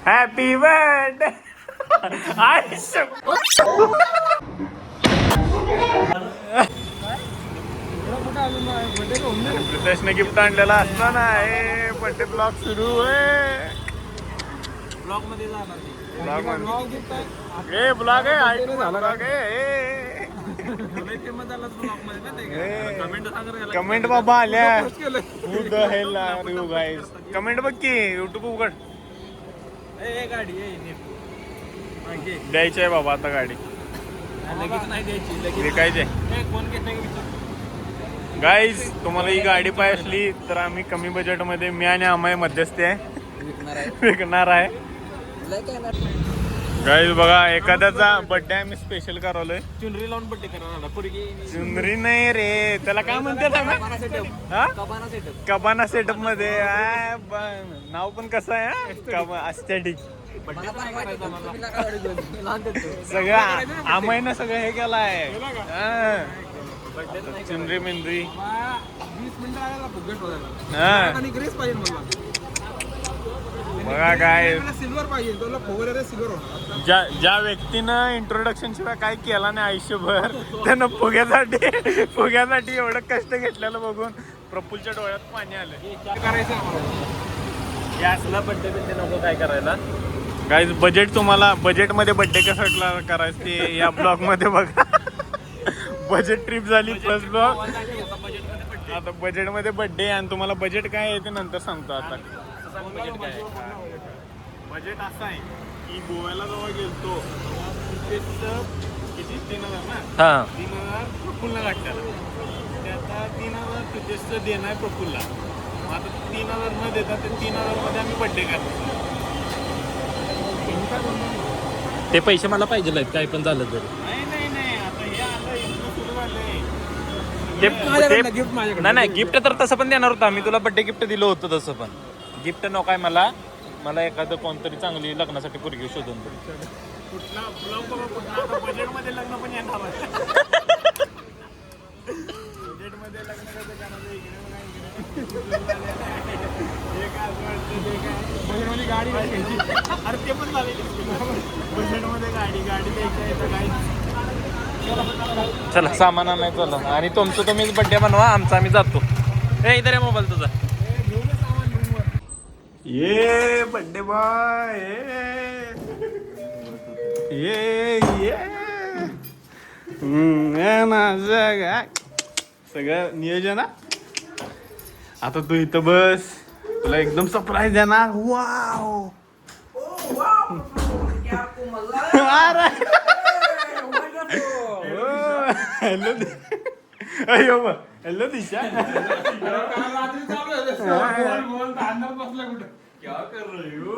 Happy birthday प्रितेशने gift आणलेला असता ना. हे बर्थडे ब्लॉग सुरू आहे. ब्लॉग मध्ये ब्लॉग आहे कमेंट बाबा आल्या. कमेंट बघ की युट्यूब उघड. द्यायची आहे बाबा आता गाडी. विकायची. गाईज तुम्हाला ही गाडी पाहिजे असली तर आम्ही कमी बजेटमध्ये मी आणि अमाय मध्यस्थी आहे विकणार आहे. गाईज बघा एखाद्याचा बर्थडे आम्ही स्पेशल करवलोय. चुनरी लावून बर्थडे करणार. चुनरी नाही रे त्याला काय म्हणतात. कबाना सेटअप मध्ये नाव पण कसं आहे अस्थेटिक. सगळं आम्ही सगळं हे केलं आहे. चुनरी मिंदरी 20 मिनिटं बघा काय सिल्वर पाहिजे तुला फोवर सिल्वर. ज्या व्यक्तीनं इंट्रोडक्शन शिवाय काय केला नाही आयुष्यभर त्यानं फुग्यासाठी एवढं कष्ट घेतलेलं बघून प्रफुल्लच्या डोळ्यात पाणी आलं. करायचं असला बड्डे नको काय करायला. काय बजेट तुम्हाला बजेटमध्ये बड्डे कसा करायचं ते या ब्लॉग मध्ये बघा. बजेट ट्रिप झाली प्लस ब्लॉग. आता बजेटमध्ये बड्डे आणि तुम्हाला बजेट काय आहे ते नंतर सांगतो. आता बजेट असं आहे की गोव्याला जेव्हा गेलतो किती 3000 ना. 3000 प्रफुल्लला गाठल्याला. ते आता 3000 तिथेच देणं आहे प्रफुल्लला. मग आता 3000 न देता ते 3000 मध्ये आम्ही बड्डे करतो. ते पैसे मला पाहिजे आहेत काय पण झालं तरी. नाही आता हे आता इथनं सुरू झालंय. नाही गिफ्ट तर तसं पण देणार होतं आम्ही तुला. बड्डे गिफ्ट दिलं होतं तसं पण. गिफ्ट नको आहे मला एखादं कोणतरी चांगली लग्नासाठी पोरगी शोधून दे. कुठला कुठला बजेटमध्ये लग्न पण येणार आहे. बजेटमध्ये लग्न कसं करायचं बजेटमध्ये गाडी घ्यायची. अरे ते पण झाले बजेटमध्ये गाडी द्यायची आहे तर काय. चला सामान नाही चला. आणि तुमचं तुम्हीच बड्डे बनवा आमचा आम्ही जातो. हे इधर आहे मोबाईल तुझा. ये बर्थडे बॉय ये सगळं नियोजन. आता तू इथं बस तुला एकदम सरप्राईज आहे ना. वाव हॅलो हॅलो दिशा. क्या कर रही हो.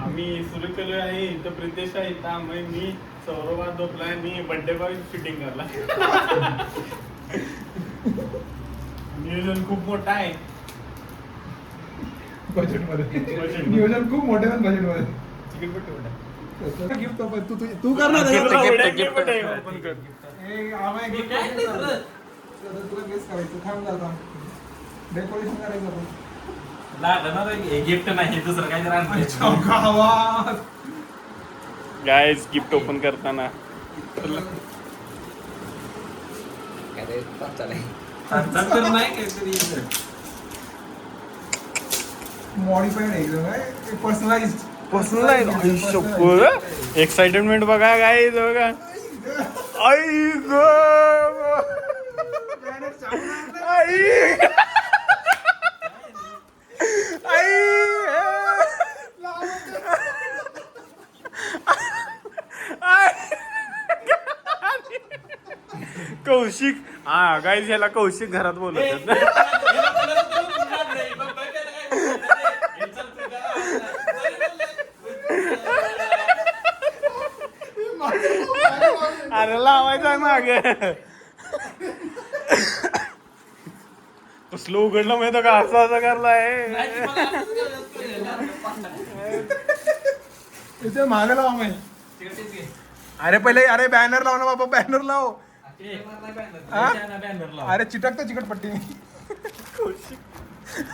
आम्ही सुरू केलो आहे. इथं प्रितेश आहे. इथं आम्ही मी सौरभ झोपला आणि बर्थडे बॉय फिटिंग करला. नियोजन खूप मोठं आहे. बजेटमध्ये नियोजन खूप मोठे पण बजेटमध्ये. गिफ्ट तू करणार तुला गेस करायचं. थांब जाता डेकोरेशन करायचं आपण. गिफ्ट नाही दुसरं काय गाइस गिफ्ट ओपन करताना मॉडिफाईड आहे एकदम. पर्सनलाइज एक्साइटमेंट बघा गाइस बघा. आई गो कौशिक. हा गाईज ह्याला कौशिक घरात बोलत. अरे लावायचं आहे मागे. कसलं उघडलं माहिती का. असं करलाय माग लावा माहिती. अरे पहिले अरे बॅनर लाव ना बाबा. बॅनर लाव. अरे चिटक तर चिकट पट्टी.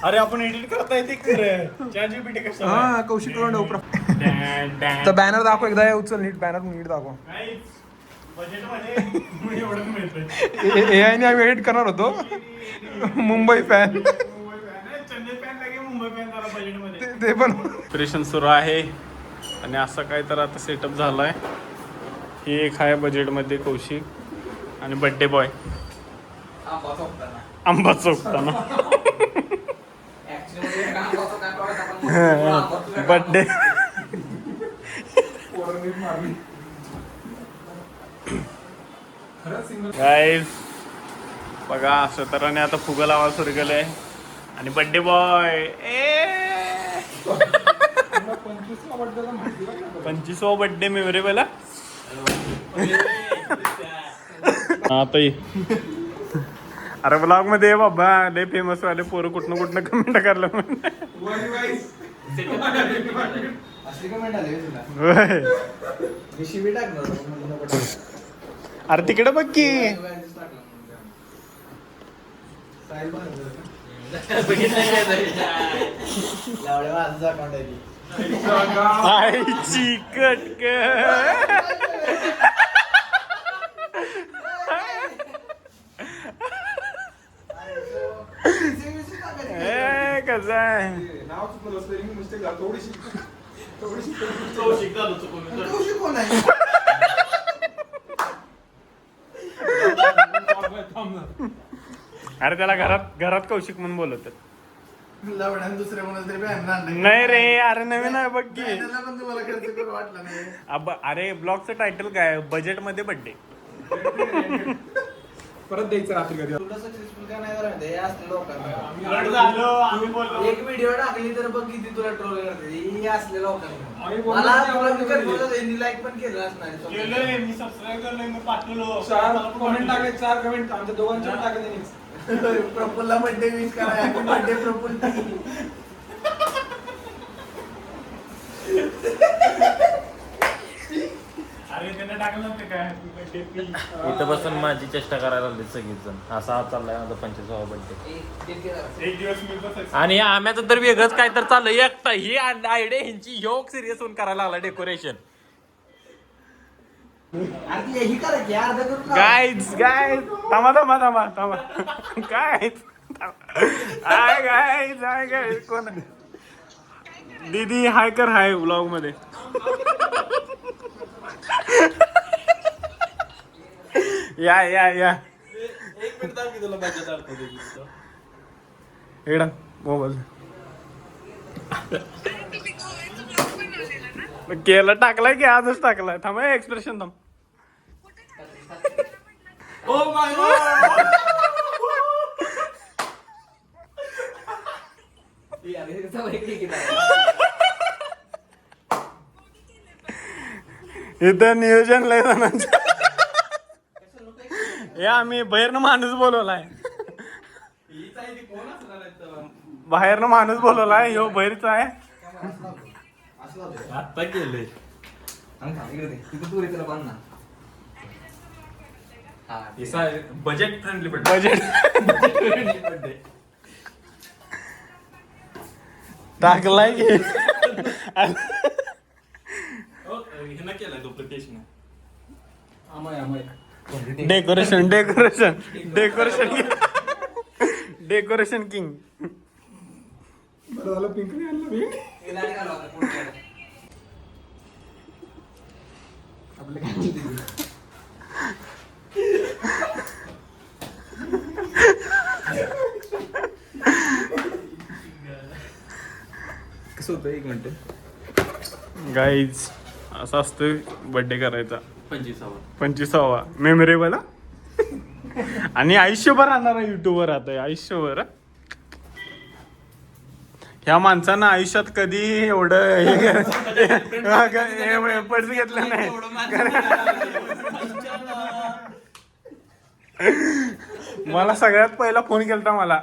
अरे आपण एडिट करता येते खरं ChatGPT कसं हा कौशिक लोंढे तर बॅनर दाखव एकदा उचल नीट बॅनर नीट दाखव बजेटमध्ये एवढं मिळतं AI ने आम्ही एडिट करणार होतो मुंबई फॅन चेन्नई फॅन लागे मुंबई फॅन झाला बजेटमध्ये ते पण ऑपरेशन सुरू आहे आणि असं काय तर आता सेटअप झालाय ही एक आहे बजेटमध्ये कौशिक आणि बड्डे बॉय आंबा चौकताना बड्डे गाईज बघा असं तराने आता फुगा लावा सुरू केलंय आणि बड्डे बॉय 25वा बड्डे मेमोरेबल आता ये अरे ब्लॉग मध्ये बाबा लय फेमस वाले पोरं कुठनं कमेंट करलं अरे तिकडे बघ की आईची कटक कसं आहे अरे त्याला घरात कौशिक म्हणून बोलवतात दुसऱ्या कोणाला तरी नाही रे अरे नवीन आहे बघ की पण तुम्हाला खर्च करू वाटला नाही अरे ब्लॉगचं टायटल काय बजेट मध्ये बड्डे परत द्यायचं रात्री कधी तुला सक्सेसफुल काय नाही झालं हे असले लोकांना एक व्हिडिओ टाकली तर बघ किती तुला ट्रोल करते हे असले लोकांना मला तुला मी करतो यांनी लाईक पण केलं असणार मी सबस्क्राईब करलोय मी पाठवलो 4 कमेंट टाकले 4 कमेंट आमच्या दोघांचे पण टाकले त्यांनी प्रफुल्लला बर्थडे विश करा हॅपी बर्थडे प्रफुल्ल अरे त्याने टाकलं नव्हतं काय इथं बसून माझी चेष्टा करायला लागली सगळीच जण असा हा चाललाय माझा 25वा बर्थडे एक दिवस मी बसायचं आणि आम्याचं तर वेगळंच काय तर चाललंय एकटा ही आयडिया ह्यांची योग सिरियस होऊन करायला लागला डेकोरेशन अरे ही करा की अर्धा करून गाईज थांबा काय गाईज कोण दीदी हाय कर हाय व्लॉग मध्ये या एक मिनिट दाखव तुला बजेट दाखवतो इकडं मोबाईल केलं टाकलाय की आजच टाकलाय थांब एक्सप्रेशन थांब ओ माय गॉड यार सवय की इथं नियोजन लय जणांचं हे आम्ही बाहेरनं माणूस बोलवलाय बाहेरनं माणूस बोलवलाय ह्यो बाहेरचा आहे आता केलंय तिथे तू तुला बांध ना बजेट फ्रेंडली बजेट बर्थडे टाकलाय की हिनं केलाय तो प्रत्यक्ष डेकोरेशन किंग बरं झालं पिंक नाही आणलं मी हे लाईट घालवा आता पुढच्या आपलं काय म्हणते कसं होतं 1 मिनिट गाईज असं असतं बर्थडे करायचा 25वा मेमोरेबल आणि आयुष्यभर राहणार युट्यूबवर आता आयुष्यभर ह्या माणसानं आयुष्यात कधी एवढं पैसे घेतलं नाही मला सगळ्यात पहिला फोन केलता मला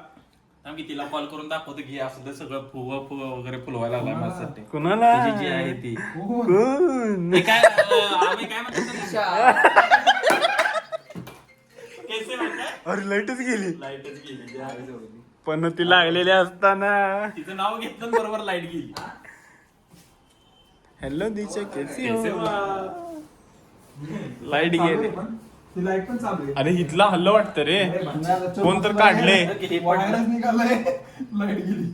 आम्ही तिला कॉल करून दाखवतो की असं सगळं फुवा वगैरे फुलवायला लागलाय माझ्यासाठी कुणाला तुझी जी आहे ती कोण? हे काय आम्ही काय म्हणतो अरे लाईटच गेली लाईटच गेली पण ती लागलेली असताना तिचं नाव घेतलं बरोबर लाईट गेली. हॅलो दिशा कैसी हो लाईट गेली. ती लाईट पण चालू आहे. अरे इथला हल्लं वाटतं रे कोण तर काढले. वायरच निघालाय लाईट गेली.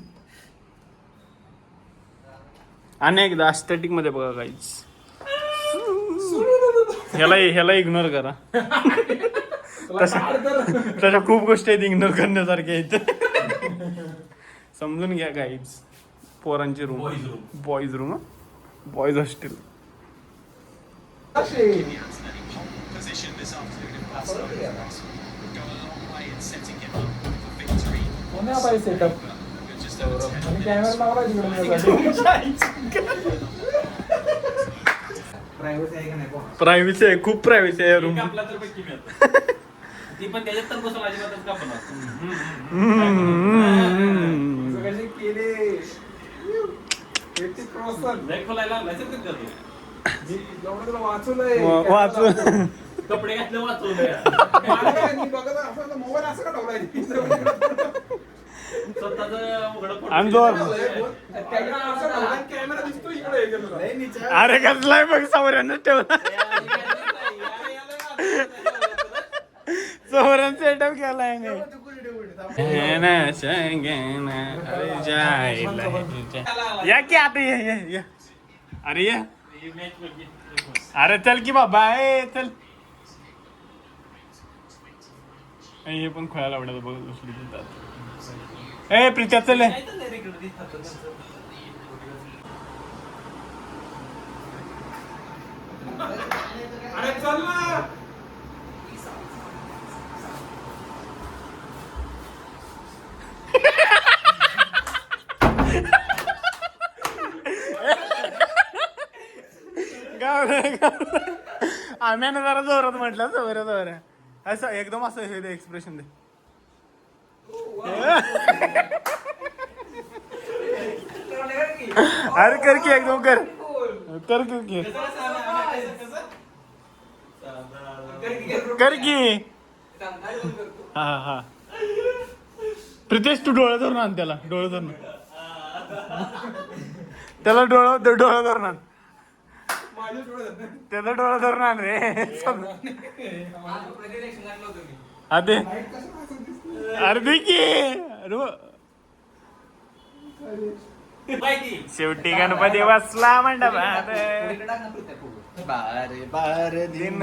आणि एकदा अस्थेटिक मध्ये बघा काहीच ह्याला इग्नोर करा. तशा खूप गोष्टी आहेत इग्नोर करण्यासारख्या आहेत. समजून घ्या काहीच. पोरांची room boys room boys hostel. Setup आणि कॅमेरा लावला तिकडे. प्रायव्हसी आहे का नाही कोण? प्रायव्हसी आहे खूप प्रायव्हसी आहे रूम. आपला तर पैकी मिळतं. ती पण त्याच्यात तर बसून अजिबातच कापणार. कसे केले 80%. लय खोलायला लागलायचं तर करतो. एवढं तुला वाचवलंय. वाचून कपडे घातले वाचवलं. मी बघत असं मोबाईल असं का ठेवलाय. स्वतःच उघडं आणि जोर. कॅमेरा दिसतो इकडे. अरे कसलाय बघ सावऱ्यानं ठेवला. चोरांचा सेटअप केलाय मी. या की आता ये. अरे ये. अरे चल की बाबा ए चल. हे पण खोळायला आवडत बघ दुसरी तिथं. ए प्रीत्या चल. अरे चल ना. आम्ही जरा जोरात म्हटलं जोरात असं एकदम असं हे दे एक्सप्रेशन दे. अरे कर की एकदम कर की कर की. हा प्रितेश तू डोळे धरून आण त्याला. डोळे धरून त्याला डोळं धरून आण. त्याचा डोळा धरून आण रे. अरे अरे दे की. शेवटी गणपती बसला मंडपात. बारे बारे दिन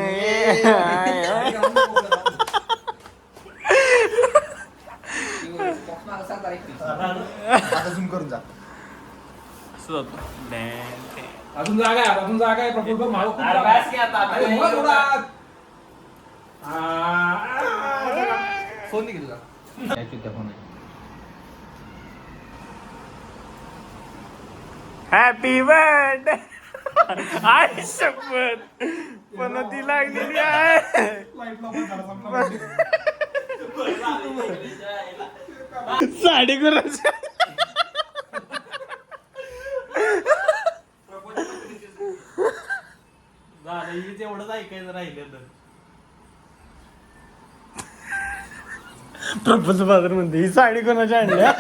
आता झूम करून जा. अजून जागा आहे प्रफुल्ल माळू खूप जागा आहे. फोन निघेल का? Happy birthday. आई शपथ पण ती लागलेली आहे. साडी करायची. एवढंच ऐकायचं राहिलं तर. प्रपोज बाजार म्हणते ही साडी कोणाच्या आणल्या.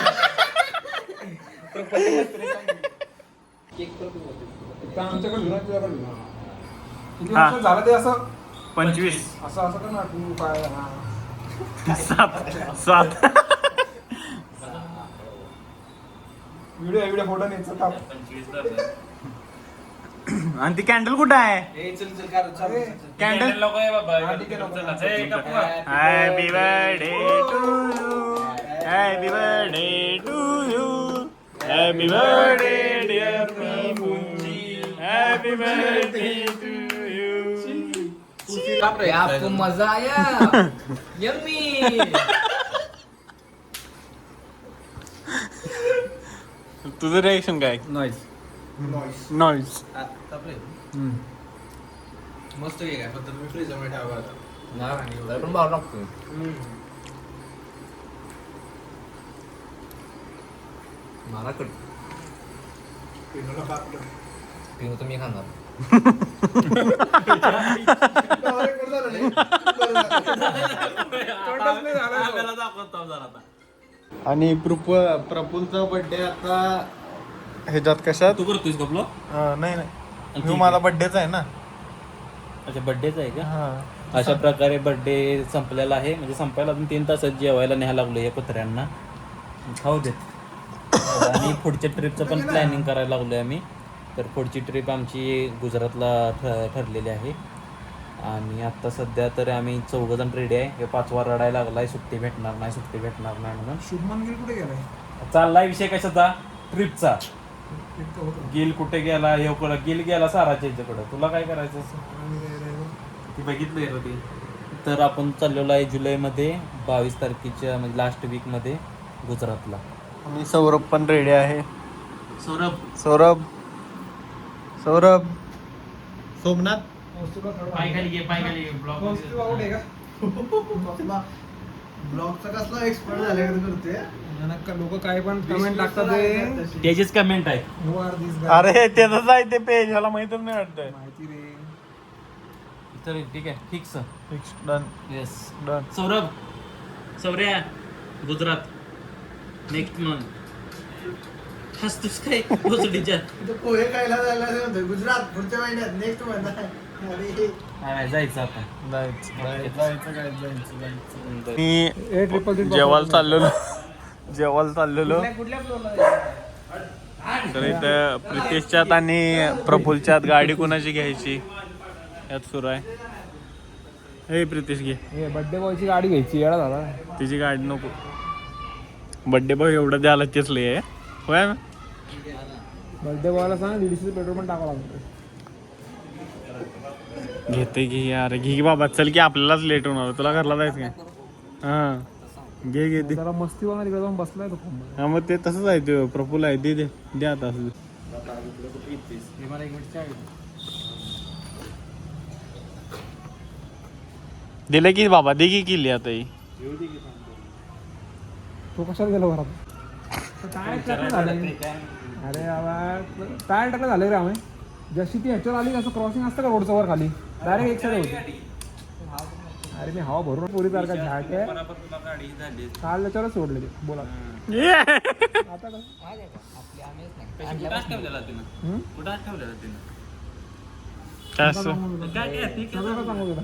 किती वर्ष झालं ते असं 25 असं कर ना तू काय. 7 व्हिडिओ फोटो न्यायचं का. 25 आणि ती कॅन्डल कुठं आहे. चल कर चालू. कॅन्डल लोक आहे बाबा. Happy birthday to you. Happy birthday to you. Happy birthday dear Prabhuji. Happy birthday to you. आपको मजा आया. यम्मी. तुझं रिएक्शन काय. नॉइज मस्त आहे काय फक्त तुम्ही फ्रीज मध्ये ठेवा. पण भाव लागतो. मला कट पिऊ तर मी खाणार. दाखवतो जरा आता. आणि प्रफुलचा बर्थडे आता ह्याच्यात कशात तू करतोयस का ब्लॉग? नाही ठीक मी आहे. माझा बर्थडेच आहे ना. अच्छा बर्थडेचा आहे का? हा अशा प्रकारे बर्थडे संपलेला आहे. म्हणजे संपायला अजून 3 तासात जेवायला न्यायला लागलो या कुत्र्यांना. खाऊ देत. आणि पुढच्या ट्रिपचं पण प्लॅनिंग करायला लागलोय आम्ही. तर पुढची ट्रिप आमची गुजरातला ठरलेली आहे. आणि आत्ता सध्या तर आम्ही 4 जण रेडी आहे. हे 5वा रडायला लागलाय सुट्टी भेटणार नाही म्हणून. शुभमन गिल कुठे गेलाय? चाललाय विषय कशाचा? ट्रिपचा. गिल कुठे गेला? हे गिल गेला साराच्या ह्याच्याकडं. तुला काय करायचं? ती बघितलंय ते. तर आपण चाललेलो आहे जुलैमध्ये 22 तारखेच्या म्हणजे लास्ट वीकमध्ये गुजरातला. आणि सौरभ पण रेडी आहे. सौरभ सोमनाथ पाय खाली घे ब्लॉग ब्लॉगचा कसला एक्सपर्ट झाल्याकडे करतोय. लोक काय पण कमेंट टाकतात ते. त्याचीच कमेंट आहे. Who are these guys? अरे त्याच आहे ते पेज ह्याला माहितच नाही वाटतंय. माहिती रे. तर ठीक आहे fix. Done yes done. Saurya Gujarat next month. हसतोस काय पोचडीच्या? इथं पोहे खायला जायला म्हणतोय गुजरात पुढच्या महिन्यात नेक्स्ट महिना. जायचं आपण. मी जेवायला चाललेलो तर इथं प्रितेशच्यात आणि प्रफुलच्यात गाडी कोणाची घ्यायची यात सुरू आहे. हे प्रितेश घे. बर्थडे बॉयची गाडी घ्यायची येडा झाला. तिची गाडी नको. बर्थडे बॉय एवढं द्यायला तेच लय आहे होय ना. बर्थडे बॉयला सांग 150 पेट्रोल पण टाकावं लागतं. घेते घे यार घे बाबा चल की आपल्यालाच लेट होणार. तुला घरला जायचं काय? हां घे दे. जरा मस्ती होणार तिकडे जाऊन बसलाय तो फोन. हा मग ते तसंच आहे ते प्रफुल आहे दे आता असं. दिलं की बाबा दे की किल्ली आता ही. तो कशाला गेला घरात? टायर टाकणं झालं. अरे बाबा टायर टाकणं झालं रे आम्ही. जशी ती ह्याच्यावर आली असं क्रॉसिंग असतं का रोडच्या वर खाली डायरेक्ट एक साईड होती. अरे मी हवा भरून पोरी सारखा झाक आहे काल त्याच्यावरच सोडले ते. बोला आता काय असं? सांगू तुला.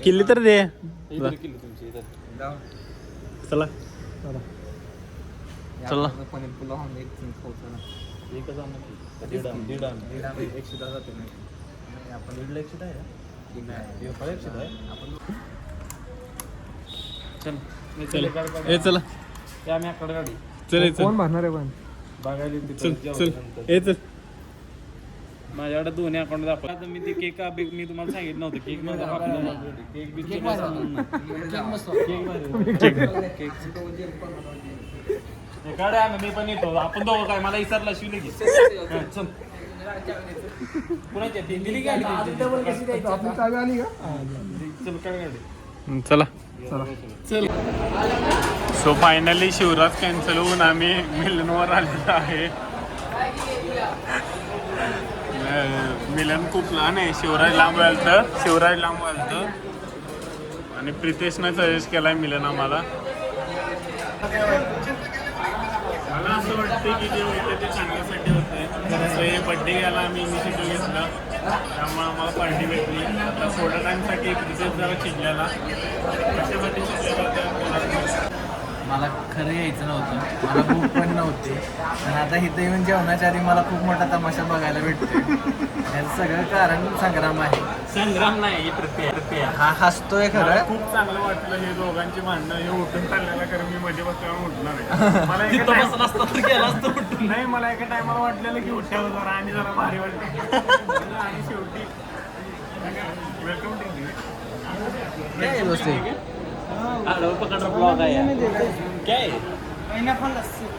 किल्ली तर दे. चला चला चला कोण भरणार आहे पण चल माझ्याकडे दोन्ही अकाउंट दाखवा. आता मी ते केक मी तुम्हाला सांगितलं नव्हतं केक माझा काढे आम्ही मी पण येतो. आपण दोघं काय मला इसरला शिवले की चल कुणाच्या दिली गाडी आपली चावी आली का? चल काय गाडी चला चल. सो फायनली शिवराज कॅन्सल होऊन आम्ही मिलनवर आलेलो आहे. मिलन खूप लहान आहे. शिवराज लांब व्हायचं आणि प्रितेशनं सजेस्ट केलाय मिलन आम्हाला. मला असं वाटतं की जे होतं ते चांगल्यासाठी होतं. जसं हे बड्डे घ्यायला आम्ही इनिशिएटिव्ह घेतलं त्यामुळे आम्हाला पार्टी भेटली. आता थोड्या टाईमसाठी प्रितेश जरा चिडलेला. कशासाठी चिडलेला होता? मला खरं यायचं नव्हतं. मला भूक पण नव्हती. आणि आता इथं येऊन जेवणाच्या आधी मला खूप मोठा तमाशा बघायला भेटतोय. याचं सगळं कारण संग्राम आहे. संग्राम नाही प्रक्रिया. हा हसतोय खरं. खूप चांगलं वाटलं हे दोघांची भांडणं हे उठून चाललेलं कारण मी मध्ये बसल्यावर उठणार आहे. मला एका time- नाही मला एका टायमाला वाटलेलं की उठावं जरा आणि जरा भारी वाटलं. आणि शेवटी वेलकम काय आहे दोस्ती? आडव पकडा ब्लॉग आहे काय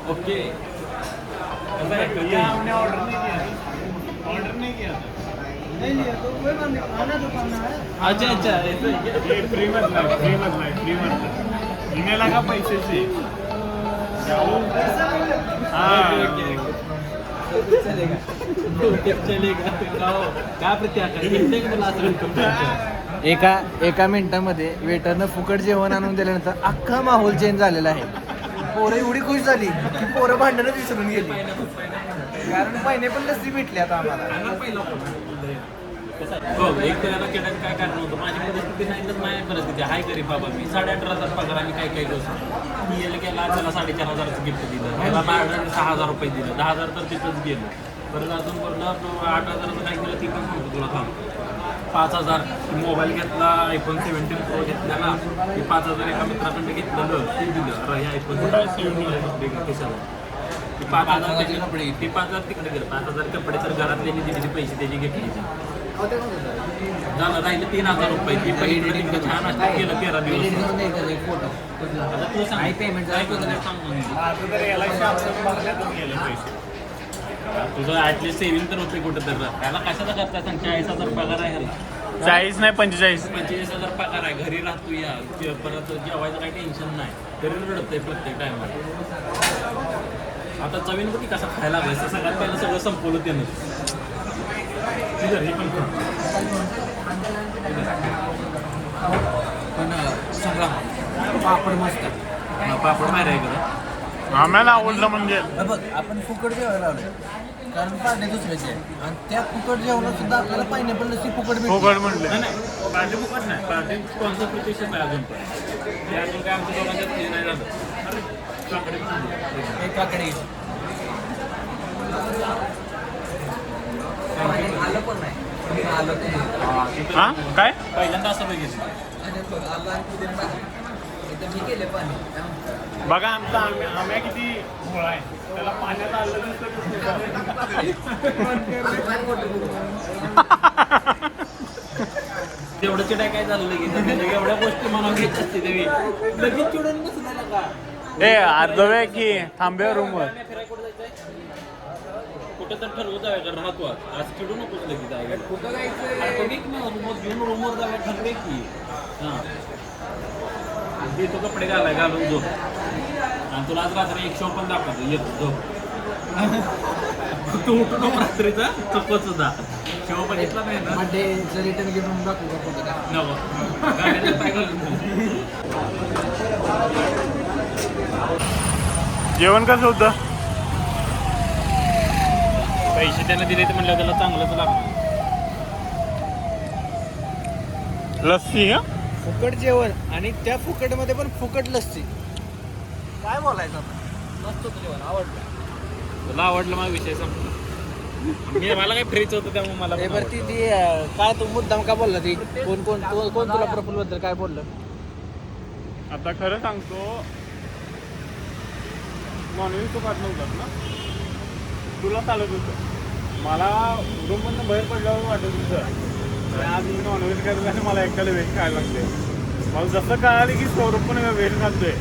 ओके. ऑर्डर नहीं किया अच्छा अच्छा फ्री मत इन्हें लगा पैसे से. हाँ एका मिनिटामध्ये वेटरनं फुकट जेवण आणून दिल्यानंतर अख्खा माहोल चेंज झालेला आहे. पोरं एवढी खुश झाली की पोरं भांडणं विसरून गेली. कारण पायनॅपल लस्सी भेटली आता आम्हाला. हो, एक तर याला केल्यात काय कारण होतं, माझी परिस्थिती नाही तर माझी परिस्थिती हाय गरीब बाबा. मी 18,500 पगार आम्ही काय काय गोष्ट याला केला, त्याला 4,500चं गिफ्ट दिलं, त्याला माझ्याकडे 6,000 रुपये दिले, 10,000 तर तिथंच गेलं. परत अजून बोललं 8,000चं काय केलं ती पण सांगतो तुला थांब. 5,000 मोबाईल घेतला, iPhone 17 Pro घेतला ना, ते 5,000 एका मित्राकडे घेतलेलं ते दिलं. अरे हे iPhone 17 कशाला ते 5,000 कपडे, ते 5,000 तिकडे गेलं. 5,000 कपडे तर घरातले दिलेले पैसे त्याचे घेतले. झालं राहिलं 3,000 रुपये. ती पहिली छान असतं केलं 13 दिवस. आता तू सांग पेमेंट तुझं ऍटलीस्ट सेव्हिंग तर होते कुठं तर. त्याला कशाचा करता सांग. 40,000 पगार आहे ह्याला. 40 नाही 45. 45,000 पगार आहे. घरी राहतो या परत जेवायचं काही टेन्शन नाही. तरी रडतंय प्रत्येक टायमाला. आता चवीन बघी कसा खायला लागायचं. सगळ्यात पहिलं सगळं संपवलं त्यानं. पण संग्राम पापड मस्त. पापड बाहेर आहे का? आम्हाला आवडलं म्हणजे बघ आपण फुकट जेवायला लावलं कारण पार्टी दुसऱ्याची आहे आणि त्या फुकट जेवणात सुद्धा आपल्याला पायनॅपल लस्सी फुकट भेटली. फुकट म्हणले. नाही पार्टी फुकट नाही. पार्टी स्पॉन्सर प्रतिष्ठित आहे अजून पण. ते अजून काय आमच्या दोघांच्यात हे नाही झालं. अरे काकडे एक काकडे आलं पण नाही. आलं हा काय पहिल्यांदा असं बघितलं. मी केले पाणी बघा आमचा आम्या किती गोळा आहे. त्याला पाण्यात आलं नसतं. तेवढं चिडाय काय झालं लगेच. एवढ्या गोष्टी मनावर घेत असते तेवी लगेच चिडून बसलेला का. ए अर्धवे की थांबे रूमवर. कुठं तर ठरवू जाऊया राहतो आज चिडू नकोस लगेच जायला. कुठं जायचं बघित ना रूमवर घेऊन रूमवर जाऊया ठरवे की. हां ते तो कपडे घालून झोप. आणि तुला आज रात्री एक शो पण दाखवतो येतो झोप. तू उठू नको रात्रीचा चुकत सुद्धा. शो बघितला नाही ना. रिटर्न घेऊन दाखवू नको गाड्याला पाय घालून झोप. जेवण कसं होतं? पैसे त्यानं दिले तर म्हणलं त्याला चांगलंच लागलं. लस्सी का फुकट जेवण आणि त्या फुकटमध्ये पण फुकट लस्सी. काय बोलायचं आता. मस्त होतं जेवण. आवडलं तुला आवडलं माझा विषय संपला. मला काय फ्रीच होतं त्यामुळे मला पण बरं ती काय तू मुद्दाम का बोलला ती कोण कोण कोण तुला प्रफुल्ल बद्दल काय बोललं. आता खरं सांगतो नॉनव्हेज तू खात नव्हतास ना. तुला चालत होतं. मला रूममधनं बाहेर पडल्यावर वाटत होतं आज मी नॉनव्हेज करत आणि मला एकट्याला व्हेज खायला लागते. मला जसं कळालं की सौरभ पण व्हेज खातोय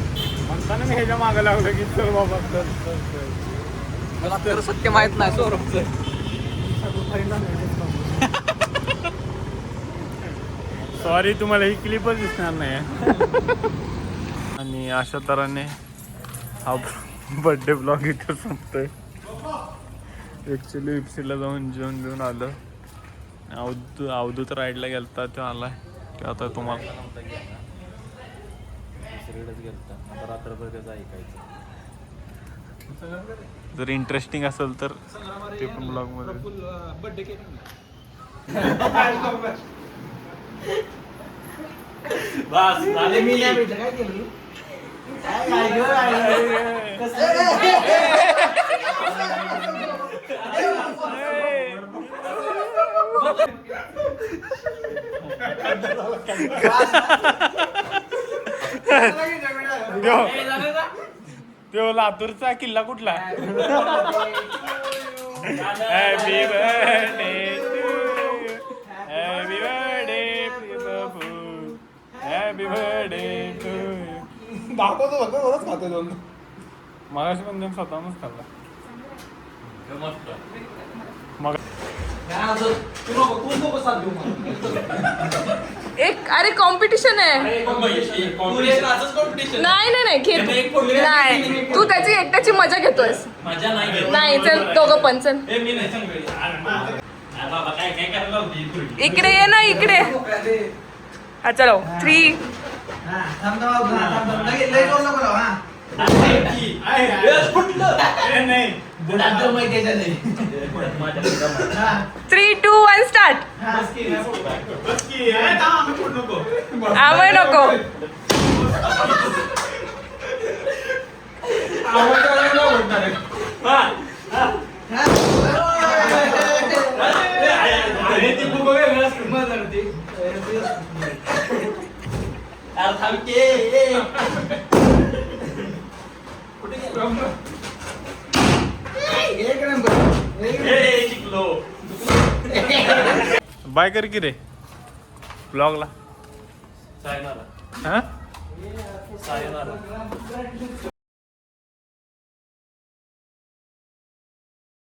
म्हणताना मी ह्याच्या मागं लागलो की चल बाबा मला तर सत्य माहित नाही सौरभचं. सॉरी तुम्हाला ही क्लिपच दिसणार नाही. आणि अशा तऱ्हेने हा बर्थडे ब्लॉग इथं संपतोय. ॲक्च्युली इप्सीला जाऊन जेवण बिवून आलं. अवधूत राईडला गेलता तो आलाय ते आता तुम्हाला रात्रभर त्याचं ऐकायचं. जर इंटरेस्टिंग असेल तर ते पण ब्लॉगमध्ये. बर्थडे केक बस झाले. मी काय केलं तो लातूरचा किल्ला कुठला. हॅपी बर्थडे हॅपी बर्थडे बाबू हॅपी बर्थडे टू. दाखवतो फक्त रोजच खातो दोन. मगाशी पण दोन स्वतःहूनच खाल्ला. मग एक अरे कॉम्पिटिशन आहे नाही घेत नाही तू त्याची एकट्याची मजा घेतोयस मजा नाही घेत. नाही चल दोघं पण चल मी नाही सांगतो. बाबा काय काय करायला होती पूर्वी. इकडे ये ना इकडे हा चलो 3 3 2 1 स्टार्ट आवाज नको बाय कर की रे ब्लॉगला. सायनारा हा सायनारा